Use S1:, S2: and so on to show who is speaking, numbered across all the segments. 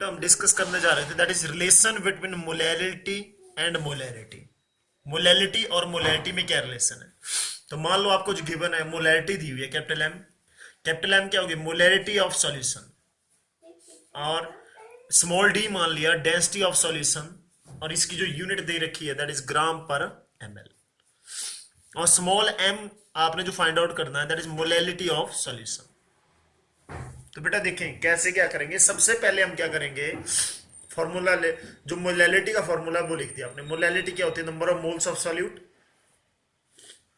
S1: पे हम डिस्कस करने जा रहे थे, that is relation between molality and molarity. Molality और मोलैरिटी में क्या रिलेशन है? तो मान लो आपको जो गिवन है मोलैरिटी दी हुई है कैपिटल एम। कैपिटल एम क्या होगी? Molarity of solution. और स्मॉल डी मान लिया डेंसिटी ऑफ सॉल्यूशन, और इसकी जो यूनिट दे रखी है दैट इज ग्राम पर एमएल। और स्मॉल एम आपने जो फाइंड आउट करना है that is molality of solution. तो बेटा देखें कैसे क्या करेंगे। सबसे पहले हम क्या करेंगे, फॉर्मूला ले, जो मोलैलिटी का फॉर्मूला वो लिख दिया आपने। मोलैलिटी क्या होती है? Number of moles of solute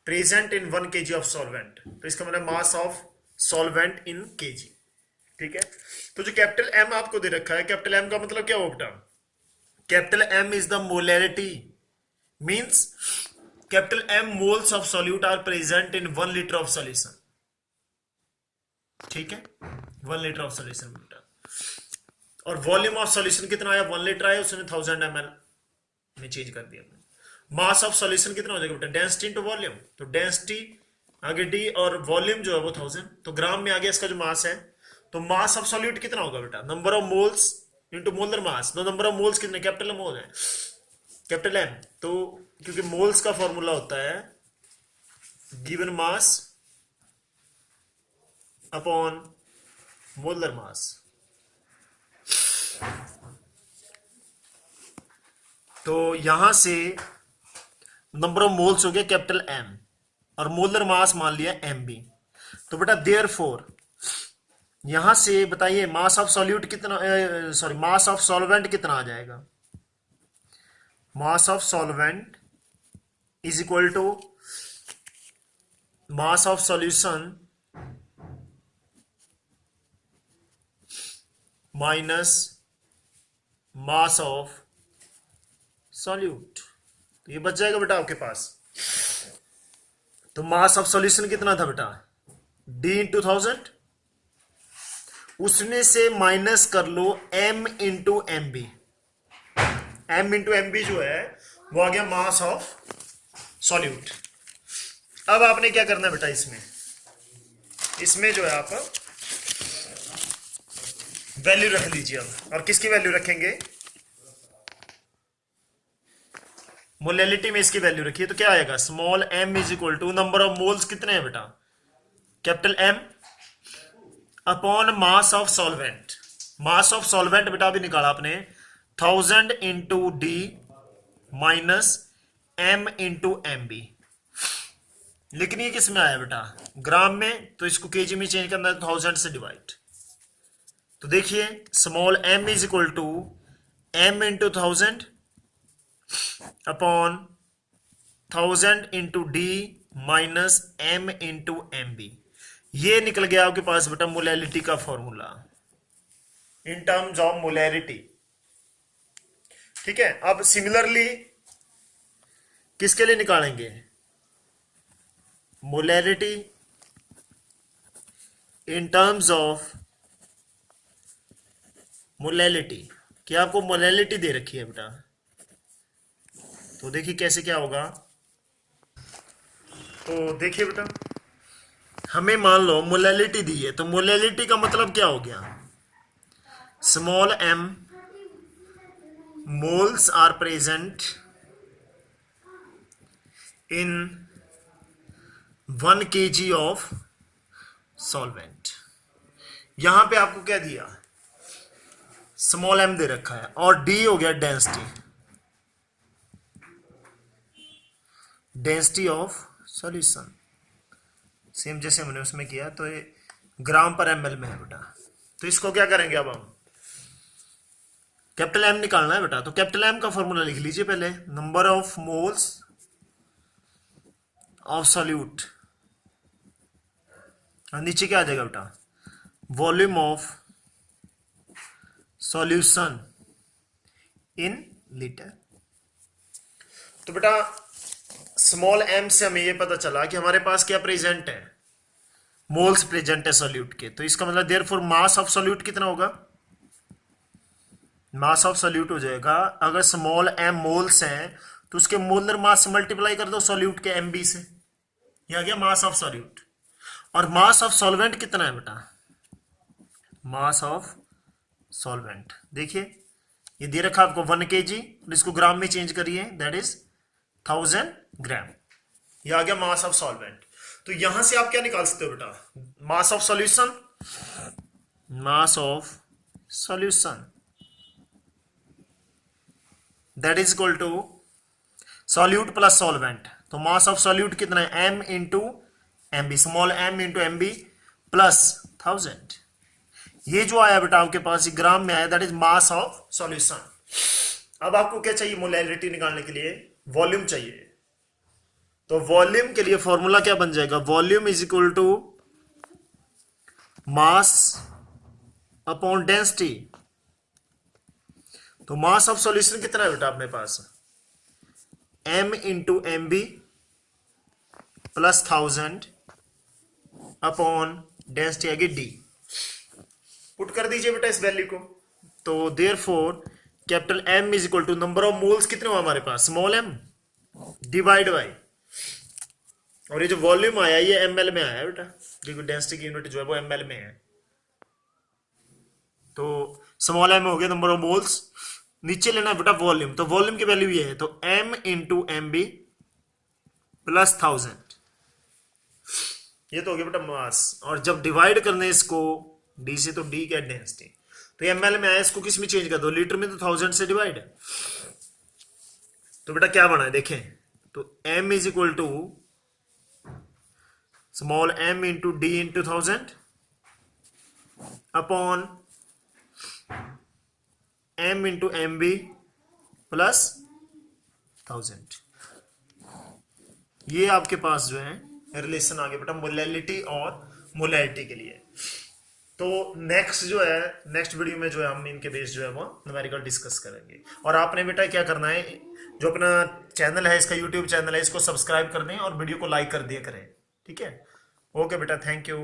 S1: present in 1 kg of solvent. तो इसका मतलब मास ऑफ सॉल्वेंट इन kg। ठीक है, तो जो कैपिटल एम आपको दे रखा है, कैपिटल एम का मतलब क्या होगा? Capital M is the molarity, means capital M moles of solute are present in 1 litre of solution. ठीक है, 1 लीटर ऑफ सॉल्यूशन बेटा। और वॉल्यूम ऑफ सॉल्यूशन कितना आया? 1 लीटर आया, उसने 1000 ml में चेंज कर दिया। मास ऑफ सॉल्यूशन कितना हो जाएगा बेटा? Density into volume. तो डेंसिटी आगे डी और वॉल्यूम जो है वो 1000, तो ग्राम में आ गया इसका जो मास है। तो मास ऑफ सॉल्यूट कितना होगा बेटा? Number of moles into molar mass. तो नंबर ऑफ मोल्स कितने? कैपिटल मोल है कैपिटल एम। तो क्योंकि मोल्स का फॉर्मूला होता है given mass upon molar mass. तो यहां से नंबर ऑफ मोल्स हो गया कैपिटल एम, और मोलर मास मान लिया एम बी। तो बेटा देयरफॉर यहां से बताइए मास ऑफ सॉल्यूट कितना, सॉरी मास ऑफ सॉल्वेंट कितना आ जाएगा? Mass of solvent is equal to mass of solution minus mass of solute. तो ये बच जाएगा बेटा आपके पास। तो मास ऑफ सॉल्यूशन कितना था बेटा? डी इंटू 1000, उसमें से माइनस कर लो m into M B. m into M B जो है वो आ गया मास ऑफ सॉल्यूट। अब आपने क्या करना है बेटा, इसमें जो है आप वैल्यू रख लीजिए अब। और किसकी वैल्यू रखेंगे? मोलैलिटी में इसकी वैल्यू रखिए। तो क्या आएगा? Small m is equal to number of moles कितने हैं बेटा? Capital M upon mass of solvent. Mass of solvent बेटा अभी निकाला आपने 1000 into D minus m into M B. लेकिन ये किस में आया बेटा? ग्राम में। तो इसको केजी में चेंज करना है, 1000 से डिवाइड। तो देखिए small m is equal to m into 1000 upon 1000 into D minus m into M B. ये निकल गया आपके पास बेटा मोलैलिटी का formula in terms of molarity. ठीक है, अब सिमिलरली किसके लिए निकालेंगे? Molarity in terms of molality. क्या आपको मोलैलिटी दे रखी है बेटा? तो देखिए कैसे क्या होगा। तो देखिए बेटा, हमें मान लो मोलैलिटी दी है, तो मोलैलिटी का मतलब क्या हो गया? Small m moles are present in 1 kg of solvent. यहां पे आपको क्या दिया? स्मॉल m दे रखा है, और d हो गया डेंसिटी ऑफ सॉल्यूशन। सेम जैसे हमने उसमें किया, तो ये ग्राम पर एमएल में है बेटा। तो इसको क्या करेंगे अब हम? कैपिटल एम निकालना है बेटा। तो कैपिटल एम का फॉर्मूला लिख लीजिए पहले, number of moles of solute, और नीचे क्या आ जाएगा बेटा? Volume of solution in litre. तो बेटा स्मॉल m से हमें यह पता चला कि हमारे पास क्या प्रेजेंट है? मोल्स प्रेजेंट है सॉल्यूट के। तो इसका मतलब देयरफॉर मास ऑफ सॉल्यूट कितना होगा? मास ऑफ सॉल्यूट हो जाएगा, अगर स्मॉल m मोल्स हैं तो उसके मोलर मास से मल्टीप्लाई कर दो सॉल्यूट के mb से, यह आ गया मास ऑफ सॉल्यूट। और मास ऑफ सॉल्वेंट कितना है बेटा? Mass of solvent. देखिए ये दे रखा आपको 1 kg, और इसको ग्राम में चेंज करिए, दैट इज 1000 ग्राम। ये आ गया मास ऑफ सॉल्वेंट। तो यहां से आप क्या निकाल सकते हो बेटा, mass of solution, mass of solution that is equal to solute plus solvent. तो मास ऑफ सॉल्यूट कितना है, m into M B, small m into M B plus 1000। ये जो आया बेटा आपके पास ग्राम में आया, that is mass of solution. अब आपको क्या चाहिए, मोलैलिटी निकालने के लिए वॉल्यूम चाहिए। तो वॉल्यूम के लिए फॉर्मूला क्या बन जाएगा, volume is equal to mass upon density. तो मास ऑफ सॉल्यूशन कितना है बेटा अपने पास, m into M B plus 1000 upon density आगे d। पुट कर दीजिए बेटा इस वैल्यू को। तो therefore capital M is equal to number of moles कितने हुआ हमारे पास, स्मॉल m डिवाइड बाई, और ये जो वॉल्यूम आया ये ml में आया बेटा, क्योंकि डेंसिटी की यूनिट जो है वो ml में है। तो स्मॉल m हो गया नंबर ऑफ मोल्स, नीचे लेना है बेटा वॉल्यूम। तो वॉल्यूम की वैल्यू ये है, तो m into M B plus 1000, ये तो हो गया बेटा मास। और जब डिवाइड करने इसको d से, तो d क्या डेंसिटी, तो ml में आया, इसको किस में चेंज कर दो, लीटर में, तो 1000 से डिवाइड है। तो बेटा क्या बना है देखें, तो m is equal to small m into d into 1000 upon m into M B plus 1000। ये आपके पास जो है रिलेशन आ गया बेटा मोलैलिटी और मोलैलिटी के लिए। तो नेक्स्ट जो है, नेक्स्ट वीडियो में जो है हम इनके बेस जो है वो न्यूमेरिकल डिस्कस करेंगे। और आपने बेटा क्या करना है, जो अपना चैनल है, इसका यूट्यूब चैनल है, इसको सब्सक्राइब कर दें और वीडियो को लाइक कर दिया करें, ठीक है। ओके बेटा, थैंक यू।